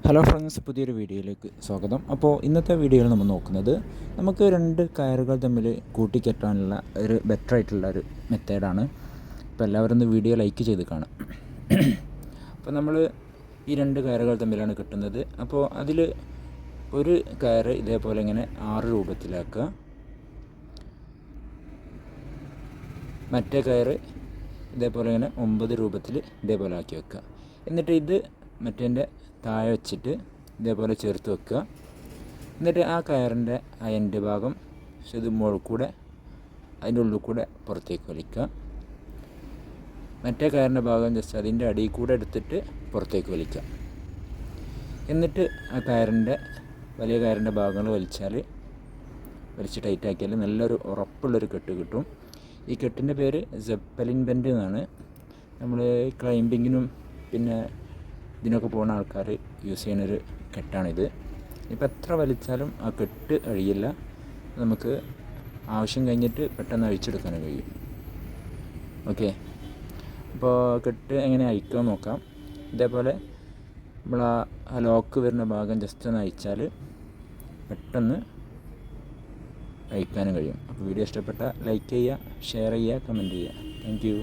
Hello friends, പുതിയൊരു വീഡിയോയിലേക്ക് സ്വാഗതം. അപ്പോൾ ഇന്നത്തെ വീഡിയോയിൽ നമ്മൾ നോക്കുന്നത് നമുക്ക് രണ്ട് കയറുകൾ തമ്മിൽ കൂട്ടിക്കെട്ടാനുള്ള ഒരു ബെറ്റർ ആയിട്ടുള്ള ഒരു മെത്തേഡാണ്. അപ്പോൾ എല്ലാവരും ഒന്ന് വീഡിയോ ലൈക്ക് ചെയ്ത് കാണാം. അപ്പോൾ നമ്മൾ ഈ രണ്ട് കയറുകൾ തമ്മിലാണ് കിട്ടുന്നത്. അപ്പോൾ അതിൽ ഒരു കയറ് ഇതേപോലെ ഇങ്ങനെ 6 രൂപത്തിലാക്കുക, മറ്റേ കയറ് ഇതേപോലെ ഇങ്ങനെ 9 രൂപത്തിൽ ഇതേപോലെ ആക്കി വെക്കുക. എന്നിട്ട് ഇത് മറ്റേൻ്റെ താഴെ വെച്ചിട്ട് ഇതേപോലെ ചേർത്ത് വെക്കുക. എന്നിട്ട് ആ കയറിൻ്റെ ആ എൻഡ് ഭാഗം ഇത് മുകളിൽ കൂടെ അതിൻ്റെ ഉള്ളിൽ കൂടെ പുറത്തേക്ക് വലിക്കുക. മറ്റേ കയറിൻ്റെ ഭാഗം ജസ്റ്റ് അതിൻ്റെ അടിയിൽ കൂടെ എടുത്തിട്ട് പുറത്തേക്ക് വലിക്കുക. എന്നിട്ട് ആ കയറിൻ്റെ വലിയ കയറിൻ്റെ ഭാഗങ്ങൾ വലിച്ച് ടൈറ്റാക്കിയാൽ നല്ലൊരു ഉറപ്പുള്ളൊരു കെട്ട് കിട്ടും. ഈ കെട്ടിൻ്റെ പേര് സെപ്പലിൻ ബെൻഡ് എന്നാണ്. നമ്മൾ ക്ലൈമ്പിങ്ങിനും പിന്നെ ഇതിനൊക്കെ പോകുന്ന ആൾക്കാർ യൂസ് ചെയ്യുന്നൊരു കെട്ടാണിത്. ഇപ്പോൾ എത്ര വലിച്ചാലും ആ കെട്ട് അഴിയില്ല. നമുക്ക് ആവശ്യം കഴിഞ്ഞിട്ട് പെട്ടെന്ന് അഴിച്ചെടുക്കാനും കഴിയും. ഓക്കെ, അപ്പോൾ കെട്ട് എങ്ങനെ അഴിക്കാൻ നോക്കാം. ഇതേപോലെ നമ്മൾ ആ ലോക്ക് വരുന്ന ഭാഗം ജസ്റ്റ് ഒന്ന് അഴിച്ചാൽ പെട്ടെന്ന് അഴിക്കാനും കഴിയും. അപ്പോൾ വീഡിയോ ഇഷ്ടപ്പെട്ടാൽ ലൈക്ക് ചെയ്യുക, ഷെയർ ചെയ്യുക, കമൻറ്റ് ചെയ്യുക. Thank you.